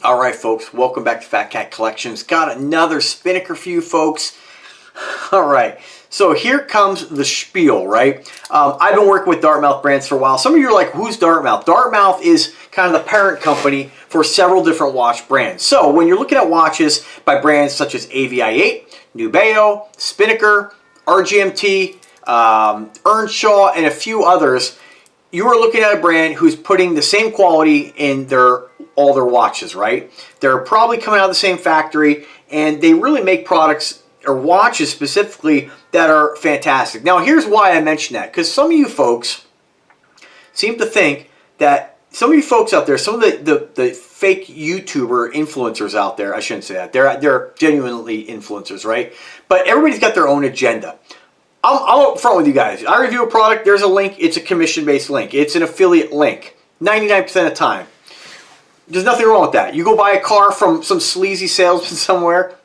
All right, folks, welcome back to Fat Cat Collections. Got another Spinnaker for you folks. All right, so here comes the spiel, right? I've been working with Dartmouth brands for a while. Some of you are like, who's Dartmouth? Dartmouth is kind of the parent company for several different watch brands. So when you're looking at watches by brands such as AVI8, Nubeo, Spinnaker, RGMT, Earnshaw, and a few others, you are looking at a brand who's putting the same quality in all their watches, right? They're probably coming out of the same factory, and they really make products or watches specifically that are fantastic. Now, here's why I mention that, because some of you folks seem to think that some of you folks out there, some of the fake YouTuber influencers out there, I shouldn't say that, they're genuinely influencers, right? But everybody's got their own agenda. I'm up front with you guys. I review a product, there's a link, it's a commission-based link. It's an affiliate link, 99% of the time. There's nothing wrong with that. You go buy a car from some sleazy salesman somewhere.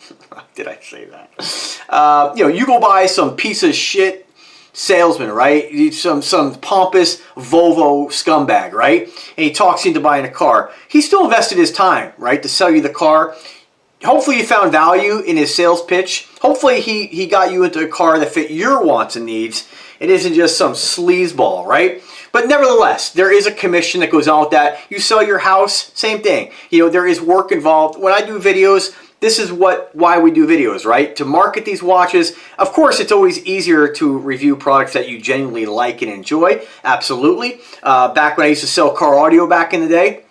Did I say that? You go buy some piece of shit salesman, right? Some pompous Volvo scumbag, right? And he talks you into buying a car. He still invested his time, right, to sell you the car. Hopefully you found value in his sales pitch. Hopefully he got you into a car that fit your wants and needs. It isn't just some sleazeball, right? But nevertheless, there is a commission that goes on with that. You sell your house, same thing. There is work involved. When I do videos, this is why we do videos, right? To market these watches. Of course, it's always easier to review products that you genuinely like and enjoy. Absolutely. Back when I used to sell car audio back in the day,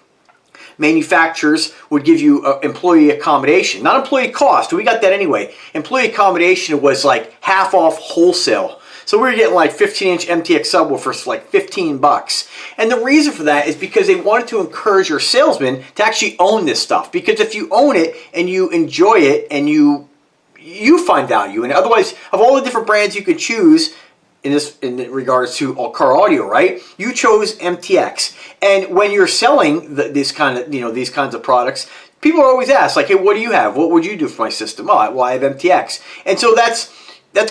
manufacturers would give you employee accommodation. Not employee cost. We got that anyway. Employee accommodation was like half off wholesale. So we were getting like 15-inch MTX subwoofers for like 15 bucks. And the reason for that is because they wanted to encourage your salesmen to actually own this stuff. Because if you own it and you enjoy it and you find value, and otherwise, of all the different brands you could choose in regards to car audio, right? You chose MTX. And when you're selling these kinds of products, people are always asked, like, hey, what do you have? What would you do for my system? Oh, well, I have MTX. And so that's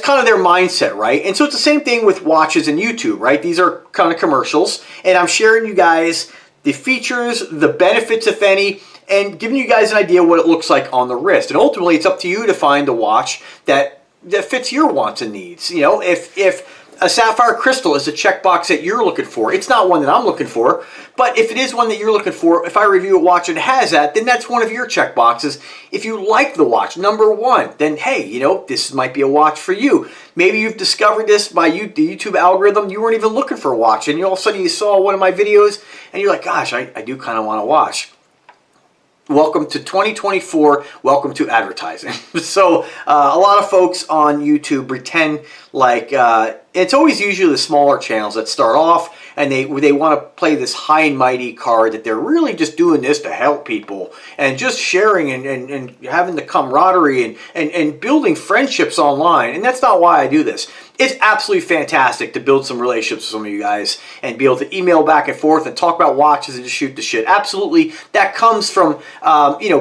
kind of their mindset, right? And so it's the same thing with watches and YouTube, right? These are kind of commercials, and I'm sharing you guys the features, the benefits, if any, and giving you guys an idea what it looks like on the wrist. And ultimately, it's up to you to find a watch that fits your wants and needs. If a sapphire crystal is a checkbox that you're looking for, it's not one that I'm looking for, but if it is one that you're looking for, if I review a watch and it has that, then that's one of your checkboxes. If you like the watch, number one, then hey, this might be a watch for you. Maybe you've discovered this by the YouTube algorithm. You weren't even looking for a watch, and all of a sudden you saw one of my videos, and you're like, gosh, I do kind of want to watch. Welcome to 2024. Welcome to advertising. So a lot of folks on YouTube pretend like it's always usually the smaller channels that start off and they want to play this high and mighty card that they're really just doing this to help people and just sharing and having the camaraderie and building friendships online. And that's not why I do this. It's absolutely fantastic to build some relationships with some of you guys and be able to email back and forth and talk about watches and just shoot the shit. Absolutely, that comes from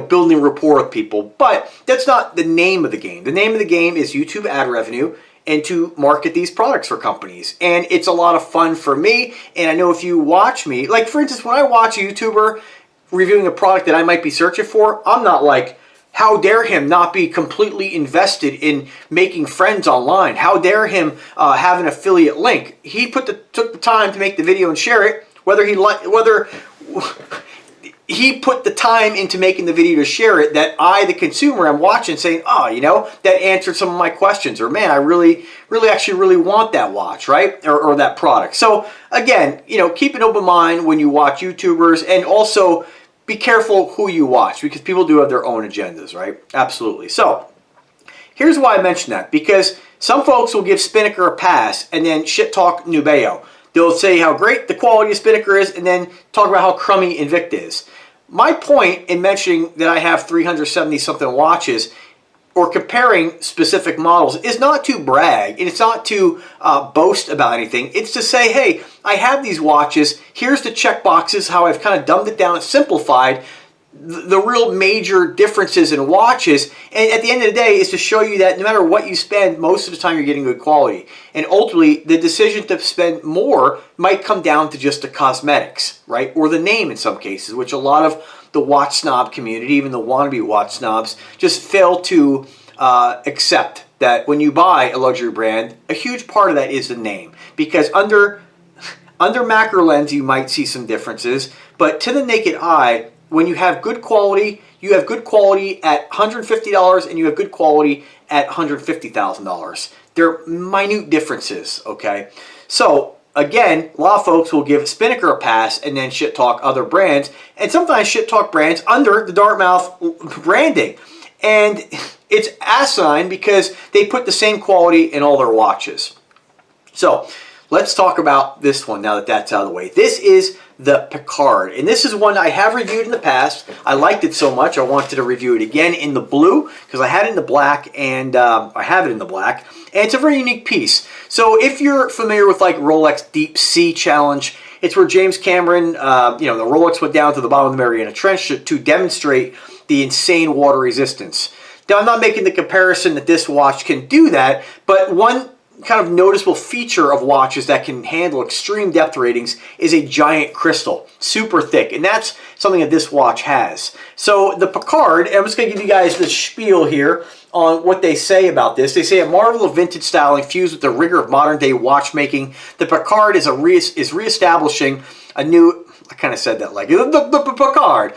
building rapport with people. But that's not the name of the game. The name of the game is YouTube ad revenue and to market these products for companies. And it's a lot of fun for me. And I know if you watch me, like for instance, when I watch a YouTuber reviewing a product that I might be searching for, I'm not like, how dare him not be completely invested in making friends online? How dare him have an affiliate link? He took the time to make the video and share it. Whether he put the time into making the video to share it, that I, the consumer, am watching saying, oh, that answered some of my questions, or man, I really want that watch, right? Or that product. So again, keep an open mind when you watch YouTubers, and also be careful who you watch, because people do have their own agendas, right? Absolutely. So here's why I mention that, because some folks will give Spinnaker a pass and then shit talk Nubeo. They'll say how great the quality of Spinnaker is and then talk about how crummy Invicta is. My point in mentioning that I have 370 something watches or comparing specific models is not to brag, and it's not to boast about anything. It's to say, hey, I have these watches. Here's the check boxes, how I've kind of dumbed it down and simplified the real major differences in watches. And at the end of the day, is to show you that no matter what you spend, most of the time you're getting good quality. And ultimately, the decision to spend more might come down to just the cosmetics, right? Or the name in some cases, which a lot of the watch snob community, even the wannabe watch snobs, just fail to accept that when you buy a luxury brand, a huge part of that is the name. Because under macro lens, you might see some differences, but to the naked eye, when you have good quality, you have good quality at $150 and you have good quality at $150,000. They're minute differences, okay? So again, a lot of folks will give Spinnaker a pass and then shit talk other brands, and sometimes shit talk brands under the Dartmouth branding. And it's asinine because they put the same quality in all their watches. So let's talk about this one now that that's out of the way. This is the Piccard, and this is one I have reviewed in the past. I liked it so much I wanted to review it again in the blue because I had it in the black, and I have it in the black, and it's a very unique piece. So if you're familiar with like Rolex Deep Sea Challenge, it's where James Cameron, the Rolex went down to the bottom of the Mariana Trench to demonstrate the insane water resistance. Now, I'm not making the comparison that this watch can do that, but one kind of noticeable feature of watches that can handle extreme depth ratings is a giant crystal, super thick, and that's something that this watch has. So the Piccard, and I'm just going to give you guys the spiel here on what they say about this. They say a marvel of vintage styling fused with the rigor of modern day watchmaking. The Piccard is reestablishing a new, I kind of said that like, the Piccard.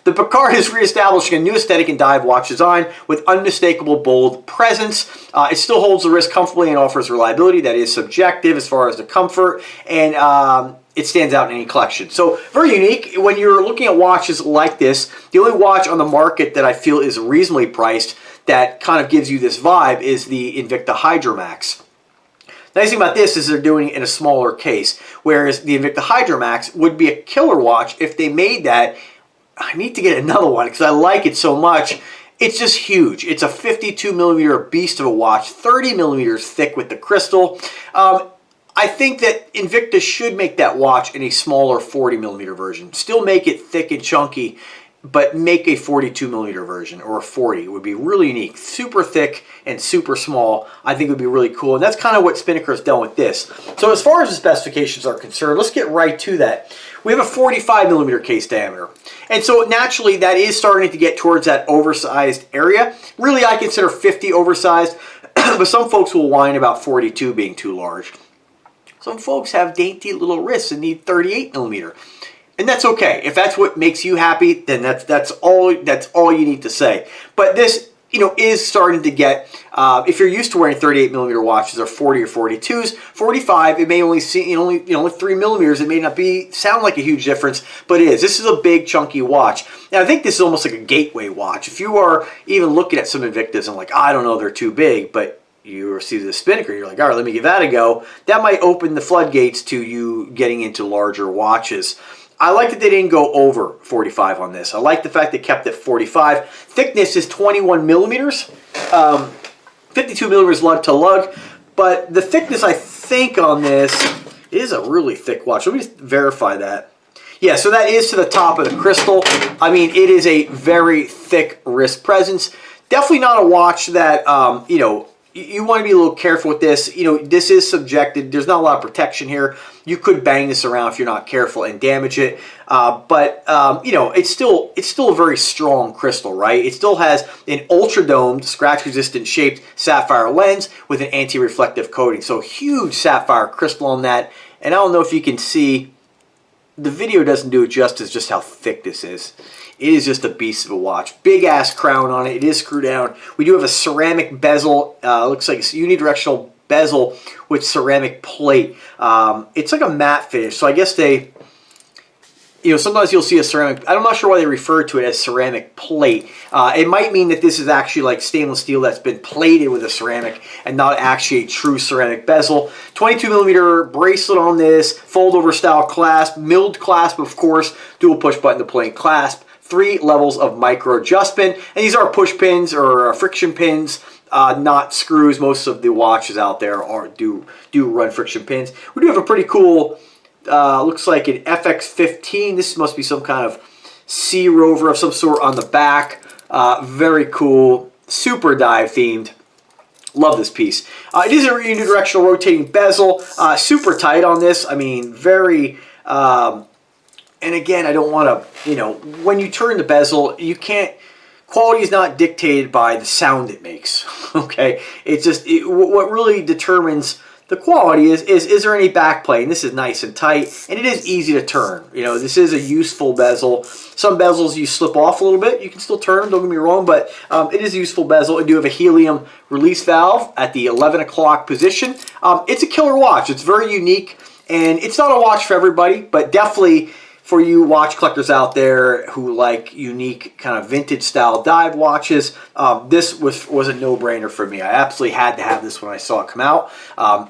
The Piccard is reestablishing a new aesthetic in dive watch design with unmistakable bold presence. It still holds the wrist comfortably and offers reliability that is subjective as far as the comfort, and it stands out in any collection. So very unique. When you're looking at watches like this, the only watch on the market that I feel is reasonably priced that kind of gives you this vibe is the Invicta Hydromax. The nice thing about this is they're doing it in a smaller case, whereas the Invicta Hydromax would be a killer watch if they made that. I need to get another one because I like it so much. It's just huge. It's a 52 millimeter beast of a watch, 30 millimeters thick with the crystal. I think that Invicta should make that watch in a smaller 40 millimeter version. Still make it thick and chunky, but make a 42 millimeter version or a 40. It would be really unique. Super thick and super small. I think it would be really cool. And that's kind of what Spinnaker has done with this. So as far as the specifications are concerned, let's get right to that. We have a 45 millimeter case diameter. And so naturally that is starting to get towards that oversized area. Really, I consider 50 oversized, but some folks will whine about 42 being too large. Some folks have dainty little wrists and need 38 millimeter. And that's okay. If that's what makes you happy, then that's all you need to say. But this, is starting to get, if you're used to wearing 38 millimeter watches or 40 or 42s, 45, it may only see, only 3 millimeters. It may not sound like a huge difference, but it is. This is a big chunky watch. And I think this is almost like a gateway watch. If you are even looking at some Invictas and like, I don't know, they're too big, but you see the Spinnaker, you're like, all right, let me give that a go. That might open the floodgates to you getting into larger watches. I like that they didn't go over 45 on this. I like the fact they kept it 45. Thickness is 21 millimeters. 52 millimeters lug to lug. But the thickness, I think, on this is a really thick watch. Let me just verify that. Yeah, so that is to the top of the crystal. I mean, it is a very thick wrist presence. Definitely not a watch that, you want to be a little careful with this. This is subjected. There's not a lot of protection here. You could bang this around if you're not careful and damage it. It's still a very strong crystal, right? It still has an ultra-domed, scratch-resistant shaped sapphire lens with an anti-reflective coating. So huge sapphire crystal on that. And I don't know if you can see, the video doesn't do it justice just how thick this is. It is just a beast of a watch. Big ass crown on it. It is screwed down. We do have a ceramic bezel. Looks like a unidirectional bezel with ceramic plate. It's like a matte finish. So I guess they, sometimes you'll see a ceramic. I'm not sure why they refer to it as ceramic plate. It might mean that this is actually like stainless steel that's been plated with a ceramic and not actually a true ceramic bezel. 22 millimeter bracelet on this. Fold over style clasp. Milled clasp, of course. Dual push button to plate clasp. 3 levels of micro adjustment, and these are push pins or friction pins, not screws. Most of the watches out there do run friction pins. We do have a pretty cool, looks like an FX15. This must be some kind of sea rover of some sort on the back. Very cool, super dive themed. Love this piece. It is a unidirectional rotating bezel, super tight on this. I mean, very. And again, I don't want to, you know, when you turn the bezel, you can't, quality is not dictated by the sound it makes, okay? It's just, what really determines the quality is there any back play? And this is nice and tight, and it is easy to turn. You know, this is a useful bezel. Some bezels you slip off a little bit. You can still turn them, don't get me wrong, but it is a useful bezel. I do have a helium release valve at the 11 o'clock position. It's a killer watch. It's very unique, and it's not a watch for everybody, but definitely for you watch collectors out there who like unique kind of vintage style dive watches, this was a no-brainer for me. I absolutely had to have this when I saw it come out.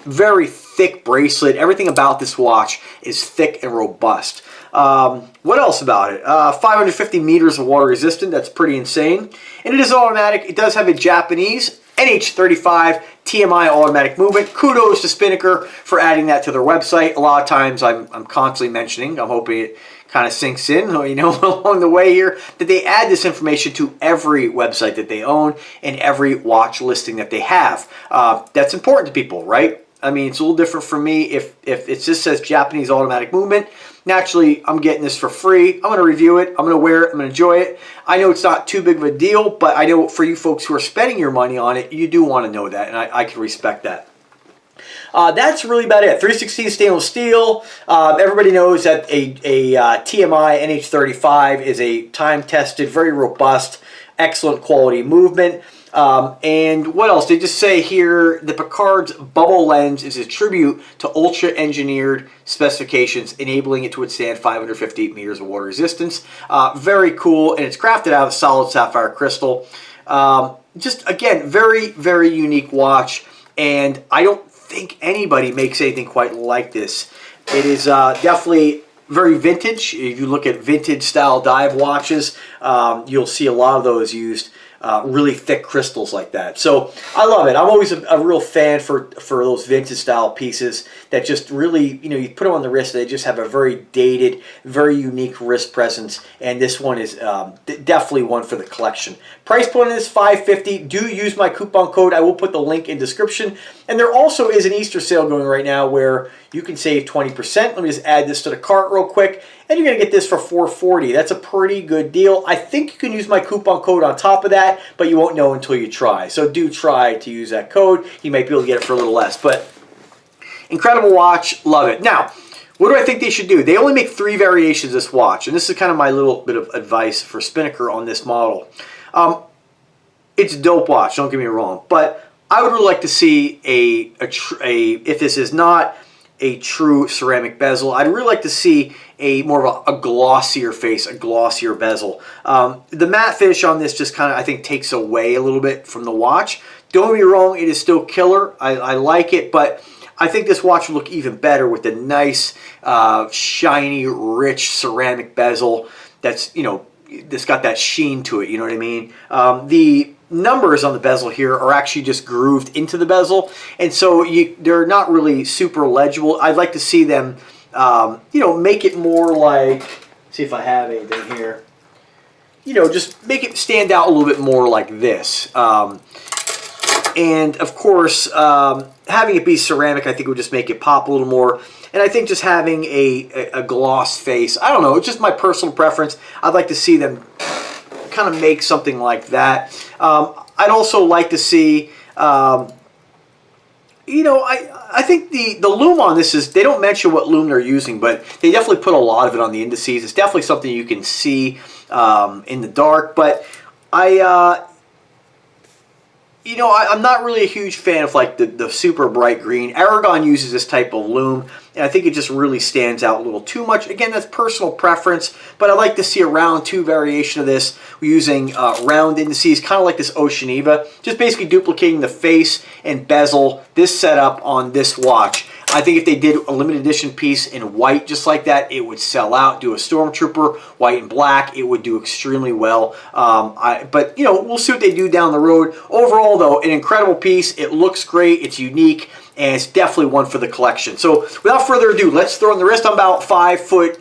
Very thick bracelet. Everything about this watch is thick and robust. What else about it? 550 meters of water resistant. That's pretty insane. And it is automatic. It does have a Japanese NH35 TMI automatic movement. Kudos to Spinnaker for adding that to their website. A lot of times I'm constantly mentioning, I'm hoping it kind of sinks in, you know, along the way here, that they add this information to every website that they own and every watch listing that they have. That's important to people, right? I mean, it's a little different for me if it just says Japanese automatic movement. Naturally, I'm getting this for free. I'm going to review it. I'm going to wear it. I'm going to enjoy it. I know it's not too big of a deal, but I know for you folks who are spending your money on it, you do want to know that, and I can respect that. That's really about it. 316 stainless steel. Everybody knows that a TMI NH35 is a time-tested, very robust, excellent quality movement. And what else? They just say here, the Piccard's bubble lens is a tribute to ultra-engineered specifications, enabling it to withstand 550 meters of water resistance. Very cool, and it's crafted out of solid sapphire crystal. Just, again, very, very unique watch, and I don't think anybody makes anything quite like this. It is definitely very vintage. If you look at vintage style dive watches, you'll see a lot of those used. Really thick crystals like that. So I love it. I'm always a real fan for those vintage style pieces that just really, you know, you put them on the wrist, they just have a very dated, very unique wrist presence, and this one is definitely one for the collection. Price point is $550. Do use my coupon code. I will put the link in description. And there also is an Easter sale going right now where you can save 20%. Let me just add this to the cart real quick. And you're going to get this for $440. That's a pretty good deal. I think you can use my coupon code on top of that, but you won't know until you try. So do try to use that code. You might be able to get it for a little less. But incredible watch. Love it. Now, what do I think they should do? They only make 3 variations of this watch. And this is kind of my little bit of advice for Spinnaker on this model. It's a dope watch, don't get me wrong. But I would really like to see if this is not a true ceramic bezel, I'd really like to see more of a glossier face, a glossier bezel. The matte finish on this just kind of, I think, takes away a little bit from the watch. Don't get me wrong, it is still killer. I like it, but I think this watch would look even better with the nice, shiny, rich ceramic bezel that's, you know, that's got that sheen to it, you know what I mean? The numbers on the bezel here are actually just grooved into the bezel, and so they're not really super legible. I'd like to see them, you know, make it more like, see if I have anything here, you know, just make it stand out a little bit more like this. And of course, having it be ceramic, I think would just make it pop a little more. And I think just having a gloss face, I don't know, it's just my personal preference. I'd like to see them kind of make something like that. I'd also like to see, you know, I think the lume on this is, they don't mention what lume they're using, but they definitely put a lot of it on the indices. It's definitely something you can see in the dark, but you know, I'm not really a huge fan of like the super bright green. Aragon uses this type of lume, and I think it just really stands out a little too much. Again, that's personal preference, but I'd like to see a round 2 variation of this using round indices, kind of like this Oceaniva, just basically duplicating the face and bezel, this setup on this watch. I think if they did a limited edition piece in white just like that, it would sell out. Do a Stormtrooper, white and black, it would do extremely well. But, you know, we'll see what they do down the road. Overall, though, an incredible piece. It looks great. It's unique, and it's definitely one for the collection. So without further ado, let's throw on the wrist. I'm about 5'8",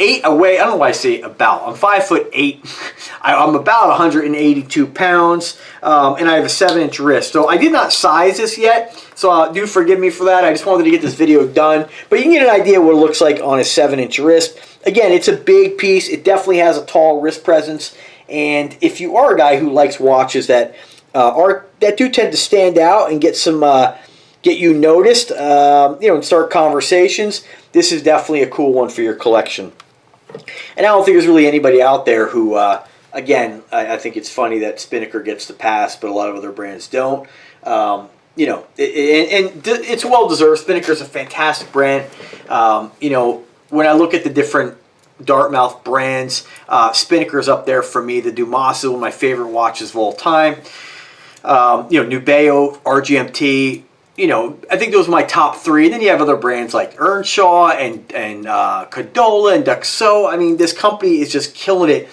I don't know why I say about. I'm 5'8". I'm about 182 pounds, and I have a 7-inch wrist. So I did not size this yet, so do forgive me for that. I just wanted to get this video done. But you can get an idea what it looks like on a 7-inch wrist. Again, it's a big piece. It definitely has a tall wrist presence. And if you are a guy who likes watches that do tend to stand out and get some get you noticed, and start conversations, this is definitely a cool one for your collection. And I don't think there's really anybody out there who, again, I think it's funny that Spinnaker gets the pass, but a lot of other brands don't. It's well deserved. Spinnaker's a fantastic brand. When I look at the different Dartmouth brands, Spinnaker's up there for me. The Dumas is one of my favorite watches of all time. Nubeo, RGMT. I think those are my top 3. And then you have other brands like Earnshaw and Cadola and Duxo. I mean, this company is just killing it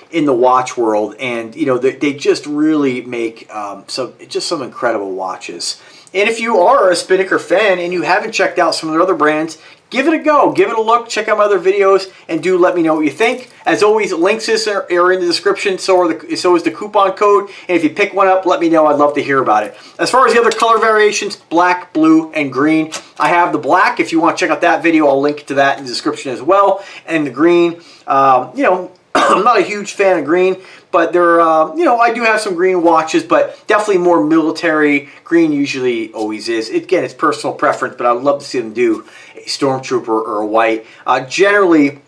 in the watch world, and they just really make some incredible watches. And if you are a Spinnaker fan and you haven't checked out some of their other brands, give it a go, give it a look, check out my other videos, and do let me know what you think. As always, links are in the description, so is the coupon code, and if you pick one up, let me know. I'd love to hear about it. As far as the other color variations, black, blue, and green, I have the black. If you want to check out that video, I'll link to that in the description as well. And the green, I'm not a huge fan of green, but I do have some green watches, but definitely more military. Green usually always is. Again, it's personal preference, but I would love to see them do a Stormtrooper or a white. Generally,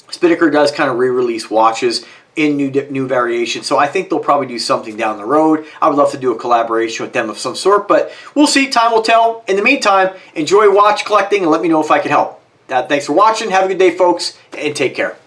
Spinnaker does kind of re-release watches in new variations, so I think they'll probably do something down the road. I would love to do a collaboration with them of some sort, but we'll see. Time will tell. In the meantime, enjoy watch collecting and let me know if I can help. Thanks for watching. Have a good day, folks, and take care.